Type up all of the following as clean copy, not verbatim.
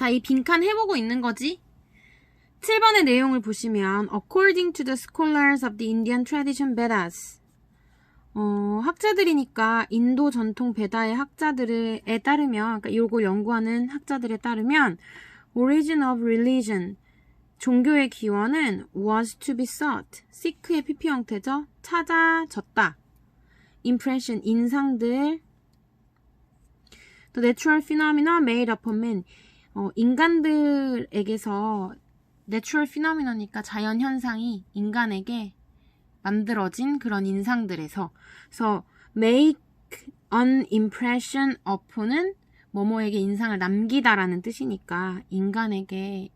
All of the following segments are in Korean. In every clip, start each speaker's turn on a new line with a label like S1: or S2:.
S1: 자, 이 빈칸 해보고 있는 거지? 7번의 내용을 보시면 According to the scholars of the Indian tradition Vedas 학자들이니까 인도 전통 베다의 학자들에 따르면 그러니까 요거 연구하는 학자들에 따르면 Origin of religion 종교의 기원은 was to be sought seek의 PP 형태죠. 찾아졌다. Impression 인상들 The natural phenomena made upon man 인간들에게서 내추럴 피노미너니까 자연 현상이 인간에게 만들어진 그런 인상들에서 그래서 make an impression upon은 뭐뭐에게 인상을 남기다라는 뜻이니까 인간에게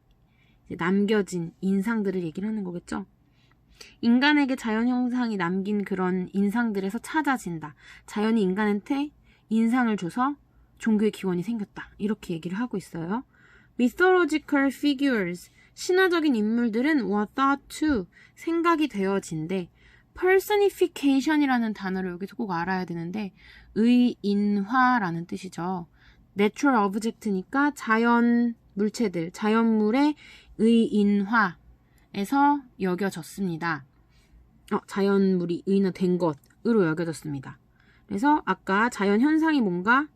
S1: 이제 남겨진 인상들을 얘기를 하는 거겠죠. 인간에게 자연 현상이 남긴 그런 인상들에서 찾아진다. 자연이 인간한테 인상을 줘서 종교의 기원이 생겼다. 이렇게 얘기를 하고 있어요. Mythological figures 신화적인 인물들은 were thought to 생각이 되어진대. personification이라는 단어를 여기서 꼭 알아야 되는데 의인화라는 뜻이죠. natural object니까 자연 물체들, 자연물의 의인화에서 여겨졌습니다. 자연물이 의인화된 것으로 여겨졌습니다. 그래서 아까 자연 현상이 뭔가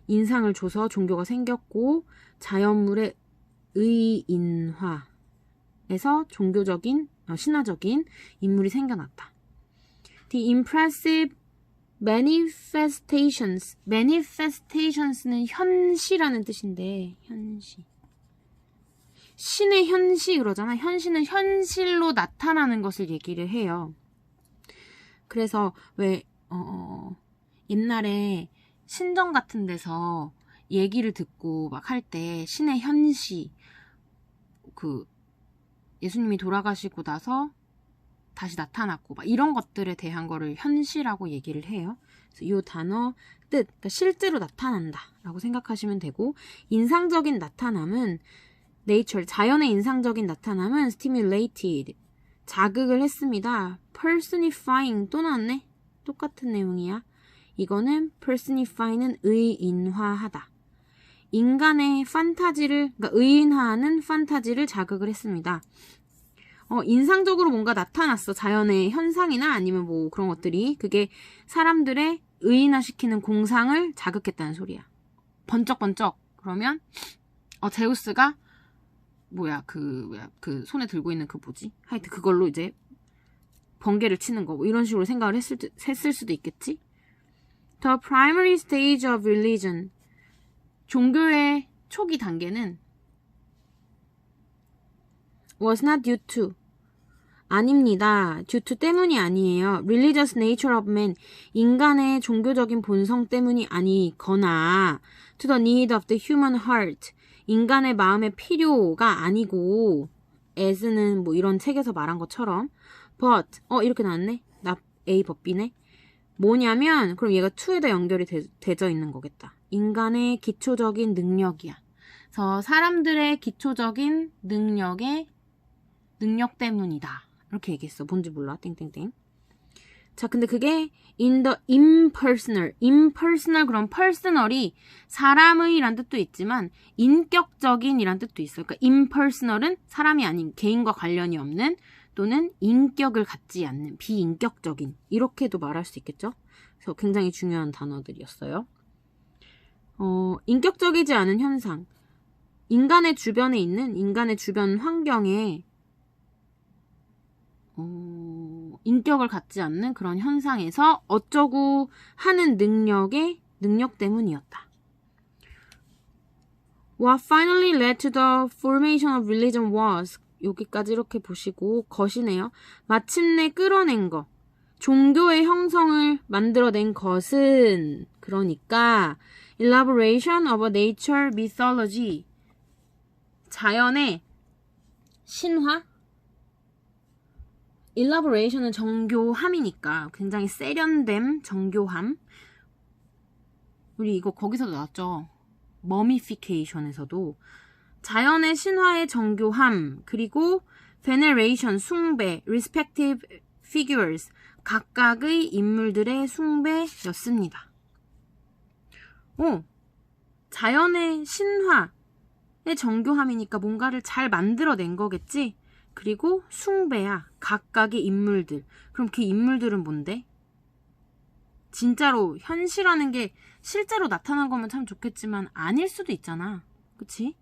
S1: 인상을 줘서 종교가 생겼고 자연물의 의인화에서 종교적인, 신화적인 인물이 생겨났다. The impressive manifestations. manifestations는 현시라는 뜻인데 현시. 신의 현시 그러잖아. 현시는 현실로 나타나는 것을 얘기를 해요. 그래서 왜 옛날에 신정 같은 데서 얘기를 듣고 막 할 때 신의 현시 예수님이 돌아가시고 나서 다시 나타났고 막 이런 것들에 대한 거를 현시라고 얘기를 해요. 그래서 이 단어 뜻, 그러니까 실제로 나타난다 라고 생각하시면 되고 인상적인 나타남은 nature, 자연의 인상적인 나타남은 stimulated, 자극을 했습니다. personifying 또 나왔네? 똑같은 내용이야. 이거는 personify는 의인화하다. 인간의 판타지를, 그러니까 의인화하는 판타지를 자극을 했습니다. 인상적으로 뭔가 나타났어. 자연의 현상이나 아니면 뭐 그런 것들이. 그게 사람들의 의인화시키는 공상을 자극했다는 소리야. 번쩍번쩍. 그러면, 제우스가, 그 손에 들고 있는 그 뭐지? 하여튼 그걸로 이제 번개를 치는 거. 뭐 이런 식으로 생각을 했을 수도 있겠지? The primary stage of religion. 종교의 초기 단계는 was not due to. 아닙니다. due to 때문이 아니에요. religious nature of man. 인간의 종교적인 본성 때문이 아니거나 to the need of the human heart. 인간의 마음의 필요가 아니고 as는 뭐 이런 책에서 말한 것처럼 but 이렇게 나왔네. 나 A but B네. 뭐냐면 그럼 얘가 to에다 연결이 되져 있는 거겠다. 인간의 기초적인 능력이야. 그래서 사람들의 기초적인 능력 때문이다. 이렇게 얘기했어. 뭔지 몰라. 땡땡땡. 자, 근데 그게 in the impersonal. impersonal 그럼 personal이 사람의 란 뜻도 있지만 인격적인 이란 뜻도 있어요. 그러니까 impersonal은 사람이 아닌 개인과 관련이 없는 또는 인격을 갖지 않는 비인격적인 이렇게도 말할 수 있겠죠. 그래서 굉장히 중요한 단어들이었어요. 인격적이지 않은 현상. 인간의 주변에 있는 인간의 주변 환경에 인격을 갖지 않는 그런 현상에서 어쩌고 하는 능력 때문이었다. What finally led to the formation of religion was 여기까지 이렇게 보시고 것이네요. 마침내 끌어낸 것. 종교의 형성을 만들어낸 것은 그러니까 elaboration of a nature mythology 자연의 신화 elaboration은 정교함이니까 굉장히 세련됨, 정교함. 우리 이거 거기서도 나왔죠. mummification에서도 자연의 신화의 정교함 그리고 veneration, 숭배, respective figures 각각의 인물들의 숭배였습니다. 자연의 신화 정교함이니까 뭔가를 잘 만들어낸 거겠지? 그리고 숭배야. 각각의 인물들. 그럼 그 인물들은 뭔데? 진짜로 현실하는 게 실제로 나타난 거면 참 좋겠지만 아닐 수도 있잖아. 그치?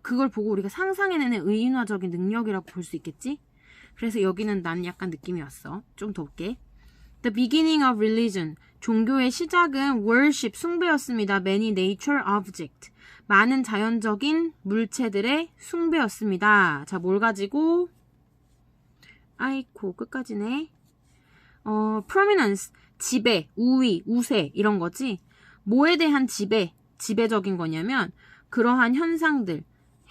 S1: 그걸 보고 우리가 상상해내는 의인화적인 능력이라고 볼 수 있겠지? 그래서 여기는 난 약간 느낌이 왔어. 좀 더 볼게. The beginning of religion. 종교의 시작은 worship, 숭배였습니다. Many nature object. 많은 자연적인 물체들의 숭배였습니다. 자, 뭘 가지고? 아이고, 끝까지네. prominence, 지배, 우위, 우세 이런 거지. 뭐에 대한 지배적인 거냐면 그러한 현상들,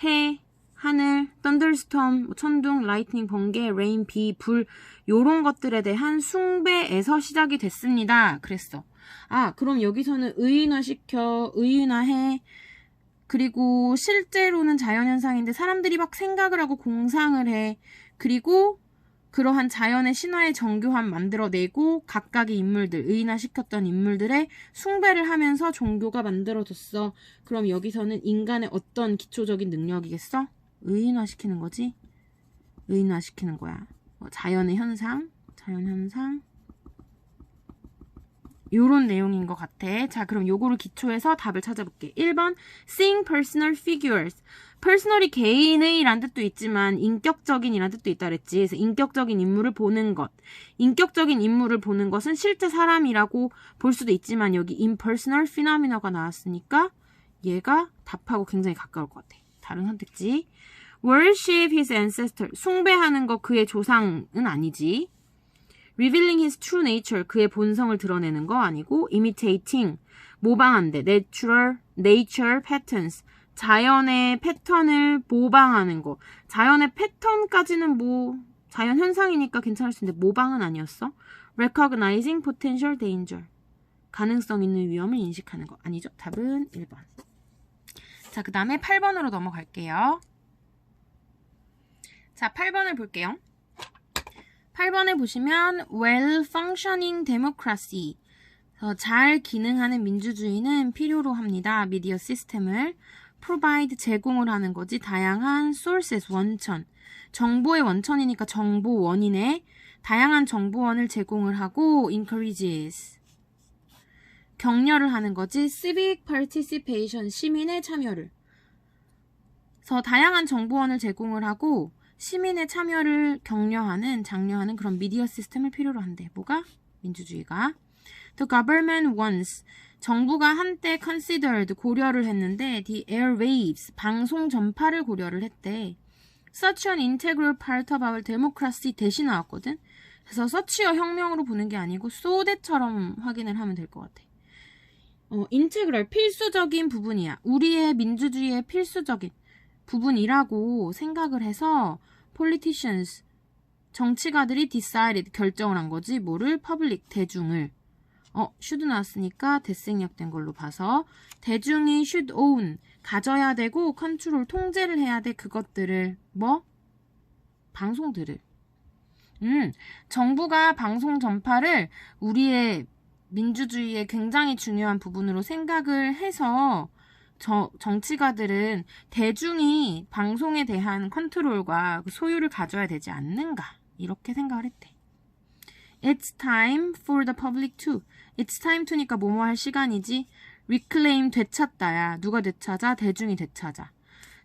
S1: 해, 하늘, thunderstorm, 천둥, lightning, 번개, rain, 비, 불 요런 것들에 대한 숭배에서 시작이 됐습니다. 그랬어. 아, 그럼 여기서는 의인화해. 그리고 실제로는 자연현상인데 사람들이 막 생각을 하고 공상을 해. 그리고 그러한 자연의 신화의 정교함 만들어내고 각각의 인물들, 의인화시켰던 인물들의 숭배를 하면서 종교가 만들어졌어. 그럼 여기서는 인간의 어떤 기초적인 능력이겠어? 의인화시키는 거지? 의인화시키는 거야. 자연의 현상, 자연현상. 요런 내용인 것 같아. 자, 그럼 요거를 기초해서 답을 찾아볼게. 1번, seeing personal figures. personal이 개인의 라는 뜻도 있지만 인격적인 이라는 뜻도 있다 그랬지. 그래서 인격적인 인물을 보는 것. 인격적인 인물을 보는 것은 실제 사람이라고 볼 수도 있지만 여기 impersonal phenomena가 나왔으니까 얘가 답하고 굉장히 가까울 것 같아. 다른 선택지. worship his ancestor. 숭배하는 거 그의 조상은 아니지. revealing his true nature. 그의 본성을 드러내는 거 아니고 imitating. 모방한대. nature patterns. 자연의 패턴을 모방하는 거. 자연의 패턴까지는 자연 현상이니까 괜찮을 수 있는데 모방은 아니었어. recognizing potential danger. 가능성 있는 위험을 인식하는 거. 아니죠. 답은 1번. 자, 그 다음에 8번으로 넘어갈게요. 자, 8번을 볼게요. 8번에 보시면 well functioning democracy. 잘 기능하는 민주주의는 필요로 합니다. 미디어 시스템을 provide 제공을 하는 거지. 다양한 sources 원천. 정보의 원천이니까 정보원이네. 다양한 정보원을 제공을 하고 encourages. 격려를 하는 거지. civic participation. 시민의 참여를. 그래서 다양한 정보원을 제공을 하고 시민의 참여를 장려하는 그런 미디어 시스템을 필요로 한대. 뭐가? 민주주의가. The government once. 정부가 한때 considered 고려를 했는데 the airwaves 방송 전파를 고려를 했대. Such an integral part of our democracy 대신 나왔거든. 그래서 such여 혁명으로 보는 게 아니고 so that처럼 확인을 하면 될 것 같아. integral 필수적인 부분이야. 우리의 민주주의의 필수적인 부분이라고 생각을 해서 politicians 정치가들이 decided 결정을 한 거지. 뭐를? public 대중을. should 나왔으니까 대생략된 걸로 봐서 대중이 should own 가져야 되고 컨트롤 통제를 해야 돼. 그것들을 방송들을. 정부가 방송 전파를 우리의 민주주의의 굉장히 중요한 부분으로 생각을 해서 정치가들은 대중이 방송에 대한 컨트롤과 소유를 가져야 되지 않는가 이렇게 생각을 했대. It's time for the public to. It's time to니까 뭐뭐 할 시간이지. reclaim 되찾다야. 누가 되찾아? 대중이 되찾아.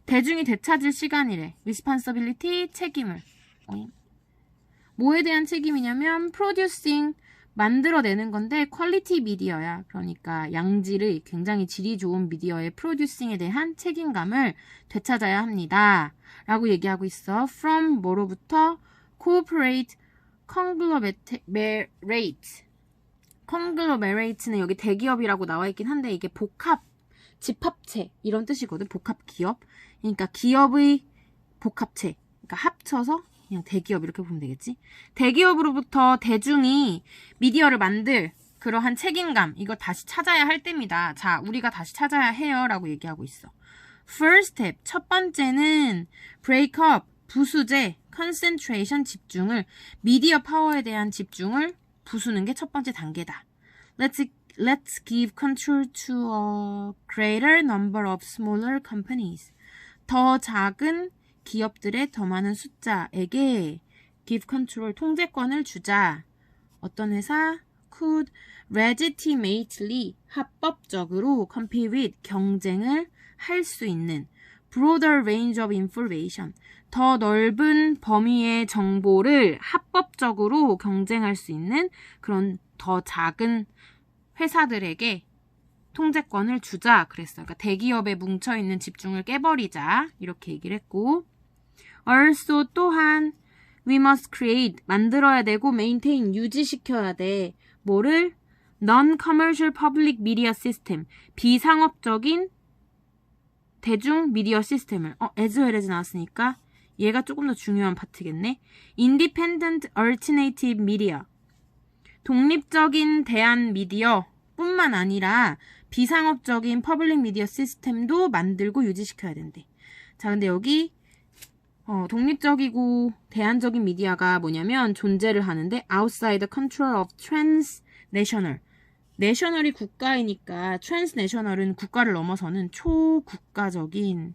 S1: 대중이 되찾을 시간이래. responsibility 책임을. 뭐에 대한 책임이냐면 producing 만들어내는 건데 퀄리티 미디어야. 그러니까 양질의 굉장히 질이 좋은 미디어의 프로듀싱에 대한 책임감을 되찾아야 합니다. 라고 얘기하고 있어. from 뭐로부터 cooperate conglomerate는 여기 대기업이라고 나와 있긴 한데 이게 집합체 이런 뜻이거든. 복합 기업. 그러니까 기업의 복합체. 그러니까 합쳐서 그냥 대기업 이렇게 보면 되겠지. 대기업으로부터 대중이 미디어를 만들 그러한 책임감 이거 다시 찾아야 할 때입니다. 자, 우리가 다시 찾아야 해요 라고 얘기하고 있어. First step 첫 번째는 break up 부수제 concentration 집중을 미디어 파워에 대한 집중을 부수는 게 첫 번째 단계다. Let's give control to a greater number of smaller companies. 더 작은 기업들의 더 많은 숫자에게 give control, 통제권을 주자. 어떤 회사? could legitimately, 합법적으로 compete with, 경쟁을 할 수 있는 broader range of information, 더 넓은 범위의 정보를 합법적으로 경쟁할 수 있는 그런 더 작은 회사들에게 통제권을 주자 그랬어요. 그러니까 대기업에 뭉쳐있는 집중을 깨버리자 이렇게 얘기를 했고, also 또한 we must create, 만들어야 되고 maintain, 유지시켜야 돼. 뭐를? non-commercial public media system, 비상업적인 대중 미디어 시스템을. as well as 나왔으니까 얘가 조금 더 중요한 파트겠네. independent alternative media, 독립적인 대안 미디어 뿐만 아니라 비상업적인 퍼블릭 미디어 시스템도 만들고 유지시켜야 된대. 자, 근데 여기 독립적이고 대안적인 미디어가 뭐냐면 존재를 하는데 outside the control of transnational. 내셔널이 국가이니까 transnational은 국가를 넘어서는 초국가적인,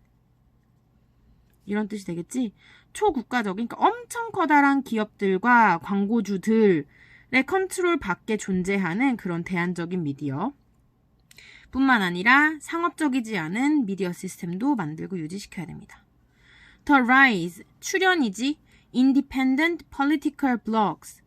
S1: 이런 뜻이 되겠지? 초국가적인, 그러니까 엄청 커다란 기업들과 광고주들의 컨트롤 밖에 존재하는 그런 대안적인 미디어 뿐만 아니라 상업적이지 않은 미디어 시스템도 만들고 유지시켜야 됩니다. The rise, 출현이지. Independent political blogs,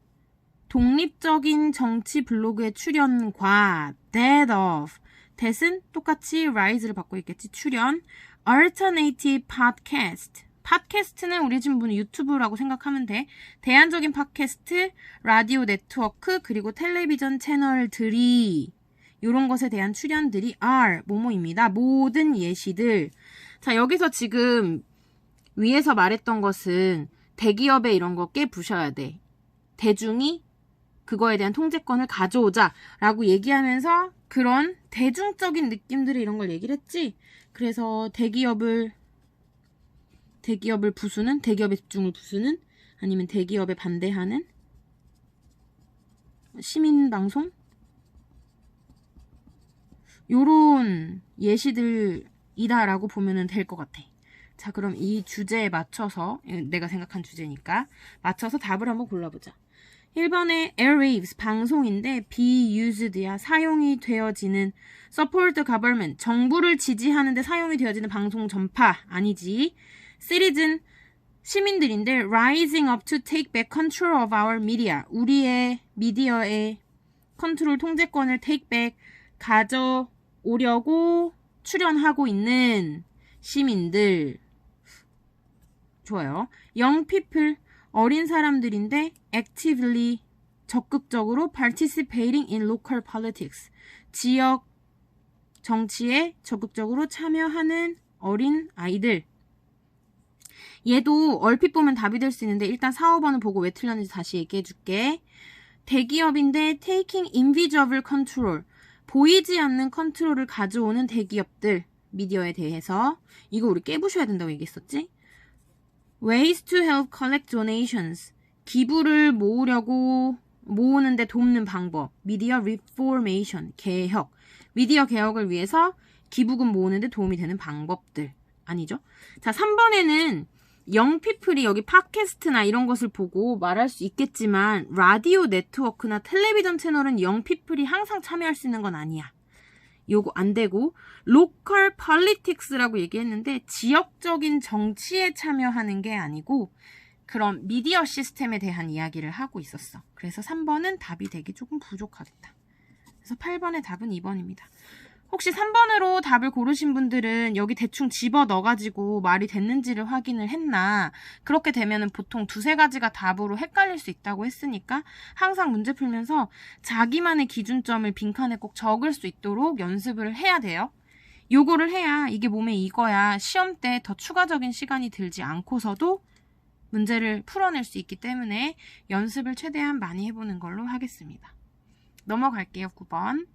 S1: 독립적인 정치 블로그의 출현과 that of, that은 똑같이 rise를 받고 있겠지. 출현. Alternative podcast, 팟캐스트는 우리 지금 보는 유튜브라고 생각하면 돼. 대안적인 팟캐스트, 라디오 네트워크, 그리고 텔레비전 채널들이, 이런 것에 대한 출연들이 are, 뭐뭐입니다. 모든 예시들. 자, 여기서 지금 위에서 말했던 것은 대기업의 이런 거 깨부셔야 돼. 대중이 그거에 대한 통제권을 가져오자 라고 얘기하면서 그런 대중적인 느낌들을 이런 걸 얘기를 했지. 그래서 대기업을 부수는, 대기업의 집중을 부수는, 아니면 대기업에 반대하는 시민방송? 요런 예시들이다라고 보면 될 것 같아. 자, 그럼 이 주제에 맞춰서, 내가 생각한 주제니까 맞춰서 답을 한번 골라보자. 1번에 airwaves, 방송인데 be used야, 사용이 되어지는. support government, 정부를 지지하는데 사용이 되어지는 방송 전파 아니지. citizen, 시민들인데 rising up to take back control of our media, 우리의 미디어의 컨트롤, 통제권을 take back, 가져오려고 출연하고 있는 시민들. 좋아요. young people, 어린 사람들인데 actively, 적극적으로 participating in local politics, 지역 정치에 적극적으로 참여하는 어린 아이들. 얘도 얼핏 보면 답이 될 수 있는데 일단 4, 5번을 보고 왜 틀렸는지 다시 얘기해 줄게. 대기업인데 taking invisible control, 보이지 않는 컨트롤을 가져오는 대기업들, 미디어에 대해서. 이거 우리 깨부셔야 된다고 얘기했었지? ways to help collect donations, 기부를 모으는데 돕는 방법. media reformation, 개혁, 미디어 개혁을 위해서 기부금 모으는데 도움이 되는 방법들. 아니죠? 자, 3번에는 영피플이 여기 팟캐스트나 이런 것을 보고 말할 수 있겠지만 라디오 네트워크나 텔레비전 채널은 영피플이 항상 참여할 수 있는 건 아니야. 요거 안 되고 local politics라고 얘기했는데 지역적인 정치에 참여하는 게 아니고 그런 미디어 시스템에 대한 이야기를 하고 있었어. 그래서 3번은 답이 되기 조금 부족하겠다. 그래서 8번의 답은 2번입니다. 혹시 3번으로 답을 고르신 분들은 여기 대충 집어 넣어가지고 말이 됐는지를 확인을 했나. 그렇게 되면은 보통 2-3가지가 답으로 헷갈릴 수 있다고 했으니까 항상 문제 풀면서 자기만의 기준점을 빈칸에 꼭 적을 수 있도록 연습을 해야 돼요. 요거를 해야 이게 몸에 익어야 시험 때 더 추가적인 시간이 들지 않고서도 문제를 풀어낼 수 있기 때문에 연습을 최대한 많이 해보는 걸로 하겠습니다. 넘어갈게요. 9번.